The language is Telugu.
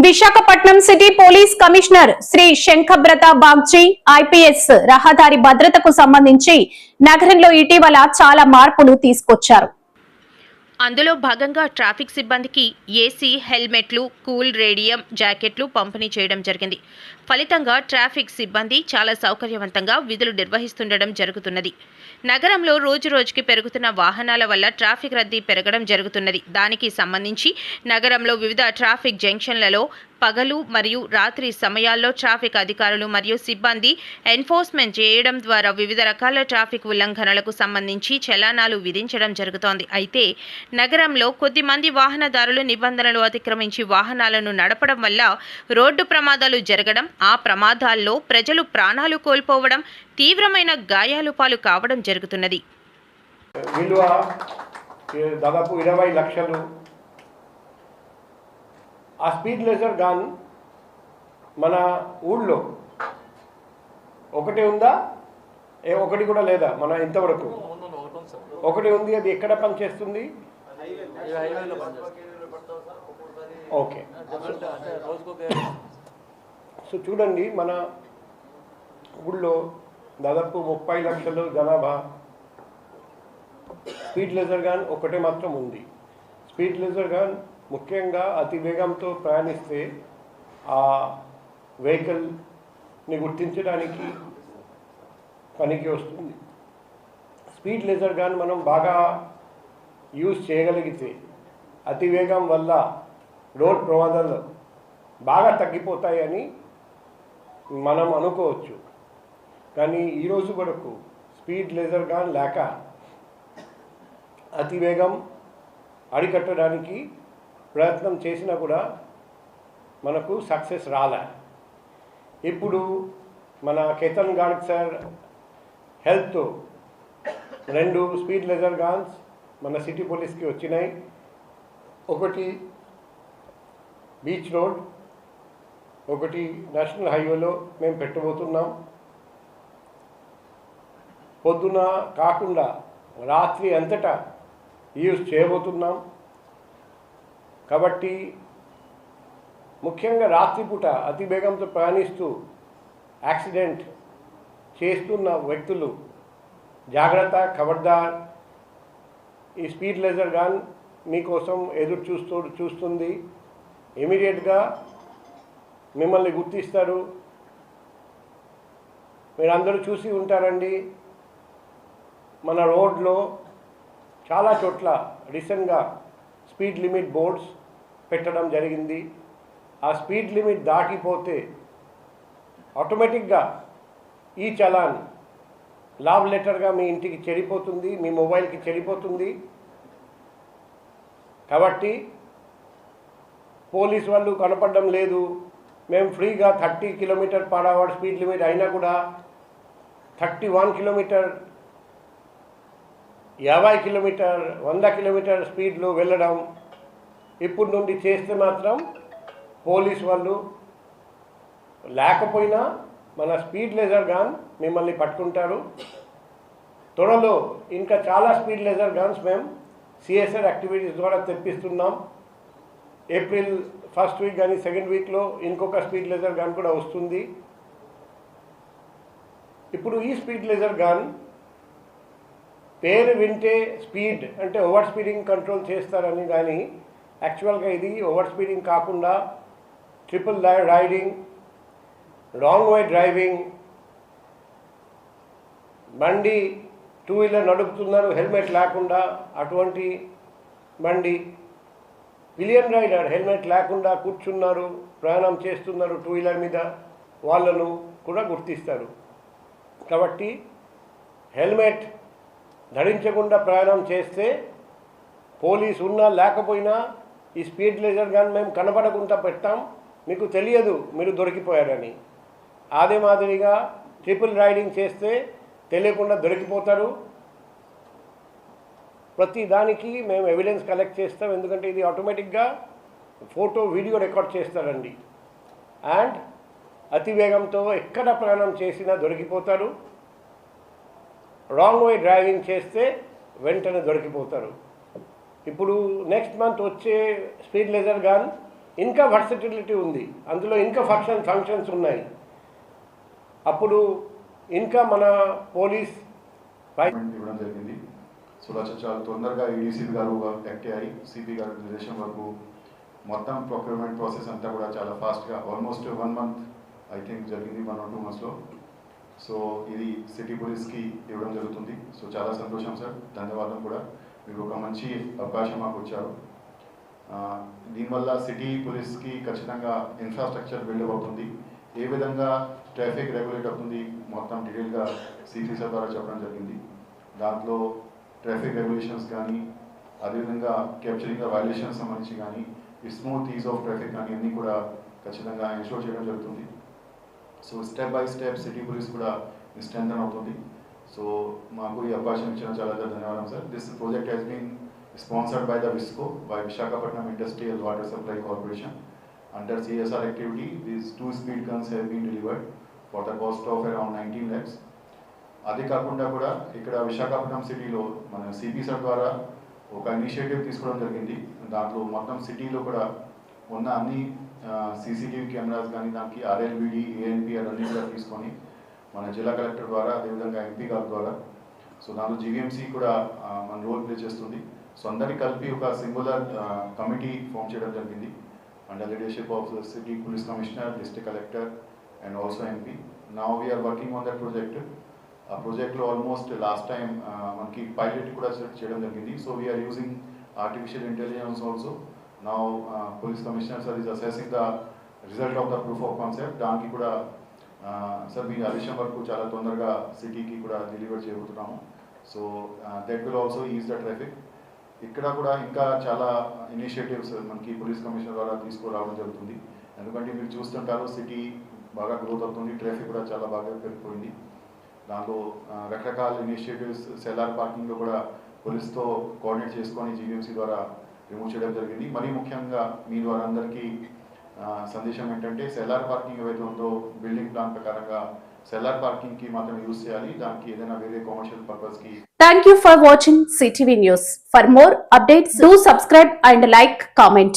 Visakhapatnam city police commissioner Shri Shankhabrata Bagchi IPS రహదారి భద్రతకు సంబంధించి నగరంలో ఇటీవల చాలా మార్పులు తీసుకొచ్చారు. అందులో భాగంగా ట్రాఫిక్ సిబ్బందికి ఏసీ, హెల్మెట్లు, కూల్ రేడియం జాకెట్లు పంపిణీ చేయడం జరిగింది. ఫలితంగా ట్రాఫిక్ సిబ్బంది చాలా సౌకర్యవంతంగా విధులు నిర్వహిస్తుండడం జరుగుతున్నది. నగరంలో రోజురోజుకి పెరుగుతున్న వాహనాల వల్ల ట్రాఫిక్ రద్దీ పెరగడం జరుగుతున్నది. దానికి సంబంధించి నగరంలో వివిధ ట్రాఫిక్ జంక్షన్లలో పగలు మరియు రాత్రి సమయాల్లో ట్రాఫిక్ అధికారులు మరియు సిబ్బంది ఎన్ఫోర్స్మెంట్ చేయడం ద్వారా వివిధ రకాల ట్రాఫిక్ ఉల్లంఘనలకు సంబంధించి చలానాలు విధించడం జరుగుతోంది. అయితే నగరంలో కొద్దిమంది వాహనదారులు నిబంధనలు అతిక్రమించి వాహనాలను నడపడం వల్ల రోడ్డు ప్రమాదాలు జరగడం, ఆ ప్రమాదాల్లో ప్రజలు ప్రాణాలు కోల్పోవడం, తీవ్రమైన గాయాలు పాలు కావడం జరుగుతున్నది. విలువ దాదాపు 20 లక్షలు. ఆ స్పీడ్ లేజర్ గన్ మన ఊళ్ళో ఒకటి ఉందా? ఒకటి కూడా లేదా? మన ఇంతవరకు ఒకటి ఉంది. అది ఎక్కడ పనిచేస్తుంది? ఓకే. సో చూడండి, మన ఊళ్ళో దాదాపు 30 లక్షలు జనాభా. స్పీడ్ లేజర్ గన్ ఒకటే మాత్రం ఉంది. స్పీడ్ లేజర్ గన్ ముఖ్యంగా అతి వేగంతో ప్రయాణిస్తే ఆ వెహికల్ని గుర్తించడానికి పనికి వస్తుంది. స్పీడ్ లేజర్ గన్ మనం బాగా యూజ్ చేయగలిగితే అతి వేగం వల్ల రోడ్ ప్రమాదాలు బాగా తగ్గిపోతాయని మనం అనుకోవచ్చు. కానీ ఈరోజు వరకు స్పీడ్ లేజర్ గన్ లేక అతి వేగం అరికట్టడానికి ప్రయత్నం చేసినా కూడా మనకు సక్సెస్ రాలే. ఇప్పుడు మన కేతన్ గార్గ్ సార్ హెల్ప్తో 2 స్పీడ్ లేజర్ గన్స్ మన సిటీ పోలీస్కి వచ్చినాయి. ఒకటి బీచ్ రోడ్, ఒకటి నేషనల్ హైవేలో మేము పెట్టబోతున్నాం. పొద్దున కాకుండా రాత్రి అంతటా యూజ్ చేయబోతున్నాం. కాబట్టి ముఖ్యంగా రాత్రిపూట అతి వేగంతో ప్రయాణిస్తూ యాక్సిడెంట్ చేస్తున్న వ్యక్తులు జాగ్రత్త, ఖబర్దార్. ఈ స్పీడ్ లేజర్ గన్ మీకోసం ఎదురు చూస్తుంది. ఇమీడియట్గా మిమ్మల్ని గుర్తిస్తారు. మీరందరూ చూసి ఉంటారండి, మన రోడ్లో చాలా చోట్ల రీసెంట్గా స్పీడ్ లిమిట్ బోర్డ్స్ పెట్టడం జరిగింది. ఆ స్పీడ్ లిమిట్ దాటిపోతే ఆటోమేటిక్గా ఈ చలాన్ లవ్ లెటర్గా మీ ఇంటికి చెడిపోతుంది, మీ మొబైల్కి చెడిపోతుంది. కాబట్టి పోలీస్ వాళ్ళు కనపడడం లేదు, మేము ఫ్రీగా 30 km/h స్పీడ్ లిమిట్ అయినా కూడా 31 km, 50 km, 100 km స్పీడ్లో వెళ్ళడం ఇప్పుడు నుండి చేస్తే మాత్రం పోలీస్ వాళ్ళు లేకపోయినా మన స్పీడ్ లేజర్ గన్ మిమ్మల్ని పట్టుకుంటారు. త్వరలో ఇంకా చాలా స్పీడ్ లేజర్ గన్స్ మేము సిఎస్ఆర్ యాక్టివిటీస్ ద్వారా తెప్పిస్తున్నాం. ఏప్రిల్ 1st వీక్ కానీ 2nd వీక్లో ఇంకొక స్పీడ్ లేజర్ గన్ కూడా వస్తుంది. ఇప్పుడు ఈ స్పీడ్ లేజర్ గన్ పేరు వింటే స్పీడ్ అంటే ఓవర్ స్పీడింగ్ కంట్రోల్ చేస్తారని, కానీ యాక్చువల్గా ఇది ఓవర్ స్పీడింగ్ కాకుండా triple riding, wrong way driving, బండి 2 వీలర్ నడుపుతున్నారు హెల్మెట్ లేకుండా, అటువంటి బండి పిలియన్ రైడర్ హెల్మెట్ లేకుండా కూర్చున్నారు, ప్రయాణం చేస్తున్నారు 2 వీలర్ మీద, వాళ్ళను కూడా గుర్తిస్తారు. కాబట్టి హెల్మెట్ ధరించకుండా ప్రయాణం చేస్తే పోలీసు ఉన్నా లేకపోయినా ఈ స్పీడ్ లేజర్ గన్ మేము కనబడకుండా పెట్టాం, మీకు తెలియదు మీరు దొరికిపోయారని. అదే మాదిరిగా ట్రిపుల్ రైడింగ్ చేస్తే తెలియకుండా దొరికిపోతారు. ప్రతి దానికి మేము ఎవిడెన్స్ కలెక్ట్ చేస్తాం, ఎందుకంటే ఇది ఆటోమేటిక్గా ఫోటో, వీడియో రికార్డ్ చేస్తారండి. అండ్ అతి వేగంతో ఎక్కడ ప్రయాణం చేసినా దొరికిపోతారు. రాంగ్ వే డ్రైవింగ్ చేస్తే వెంటనే దొరికిపోతారు. ఇప్పుడు నెక్స్ట్ మంత్ వచ్చే స్పీడ్ లేజర్ గన్ ఇంకా వర్సిటిలిటీ ఉంది, అందులో ఇంకా ఫంక్షన్స్ ఉన్నాయి. అప్పుడు ఇంకా మన పోలీస్ ఇవ్వడం జరిగింది. సో చాలా తొందరగా ఏడీసీ గారు యాక్ట్ అయ్యి సిపి గారి నిర్దేశం వరకు మొత్తం ప్రొక్యూర్మెంట్ ప్రాసెస్ అంతా కూడా చాలా ఫాస్ట్గా ఆల్మోస్ట్ 1 month ఐ థింక్ జరిగింది, 1 or 2 monthsలో. సో ఇది సిటీ పోలీస్కి ఇవ్వడం జరుగుతుంది. సో చాలా సంతోషం సార్, ధన్యవాదం కూడా. మీరు ఒక మంచి అవకాశం మాకు వచ్చారు. దీనివల్ల సిటీ పోలీస్కి ఖచ్చితంగా ఇన్ఫ్రాస్ట్రక్చర్ బిల్డ్ అవుతుంది, ఏ విధంగా ట్రాఫిక్ రెగ్యులేట్ అవుతుంది మొత్తం డీటెయిల్గా సిపి సార్ ద్వారా చెప్పడం జరిగింది. దాంట్లో ట్రాఫిక్ రెగ్యులేషన్స్ కానీ, అదేవిధంగా క్యాప్చరింగ్ వైలేషన్స్ సంబంధించి కానీ, ఈ స్మూత్ ఈజ్ ఆఫ్ ట్రాఫిక్ కానీ అన్నీ కూడా ఖచ్చితంగా ఇన్షూర్ చేయడం జరుగుతుంది. So step by step city police కూడా స్ట్రెంథన్ అవుతుంది. సో మాకు ఈ అవకాశం ఇచ్చిన చాలా ధన్యవాదాలు sir. This project has been sponsored by the VISCO, by Visakhapatnam Industrial Water Supply Corporation. Under CSR activity, these 2 speed guns have been delivered for the cost of around 19 lakhs. అదే కాకుండా కూడా ఇక్కడ విశాఖపట్నం సిటీలో మన సిపి సార్ ద్వారా ఒక ఇనిషియేటివ్ తీసుకోవడం జరిగింది. దాంట్లో మొత్తం సిటీలో కూడా ఉన్న అన్ని సీసీటీవీ కెమెరాస్ కానీ, దానికి ఆర్ఎల్బిడి, ఏఎన్పిఆర్ అన్నీ కూడా తీసుకొని మన జిల్లా కలెక్టర్ ద్వారా, అదేవిధంగా ఎంపీ గారి ద్వారా, సో దాంట్లో జీవీఎంసీ కూడా మన రోల్ ప్లే చేస్తుంది. సో అందరికీ కలిపి ఒక సింగులర్ కమిటీ ఫామ్ చేయడం జరిగింది under leadership of the city police commissioner, district collector and also MP. Now we're working on that project. ఆ ప్రాజెక్ట్లో ఆల్మోస్ట్ లాస్ట్ టైం మనకి పైలట్ కూడా చేయడం జరిగింది. So we're using artificial intelligence also. Now police commissioner sir is assessing the result of the proof of concept. దానికి కూడా సార్ మీ ఆదేశం వరకు చాలా తొందరగా సిటీకి కూడా డెలివర్ చేయబోతున్నాము. So that will also is the traffic. ఇక్కడ కూడా ఇంకా చాలా ఇనిషియేటివ్స్ మనకి పోలీస్ కమిషనర్ ద్వారా తీసుకురావడం జరుగుతుంది. ఎందుకంటే మీరు చూస్తుంటారు సిటీ బాగా గ్రోత్ అవుతుంది, ట్రాఫిక్ కూడా చాలా బాగా పెరిగిపోయింది. దాంట్లో రకరకాల ఇనిషియేటివ్స్ సెల్లార్ పార్కింగ్లో కూడా పోలీస్తో కోఆర్డినేట్ చేసుకొని జీవీఎంసీ ద్వారా రిమూవ్ చేయడం జరిగింది. మరీ ముఖ్యంగా మీ ద్వారా అందరికీ సందేశం ఏంటంటే, సెల్లార్ పార్కింగ్ ఏవైతే ఉందో బిల్డింగ్ ప్లాన్ ప్రకారంగా సెల్లార్ పార్కింగ్కి మాత్రం యూజ్ చేయాలి, దానికి ఏదైనా వేరే కమర్షియల్ పర్పస్కి. Thank you for watching CTV News. For more updates, do subscribe and like, comment.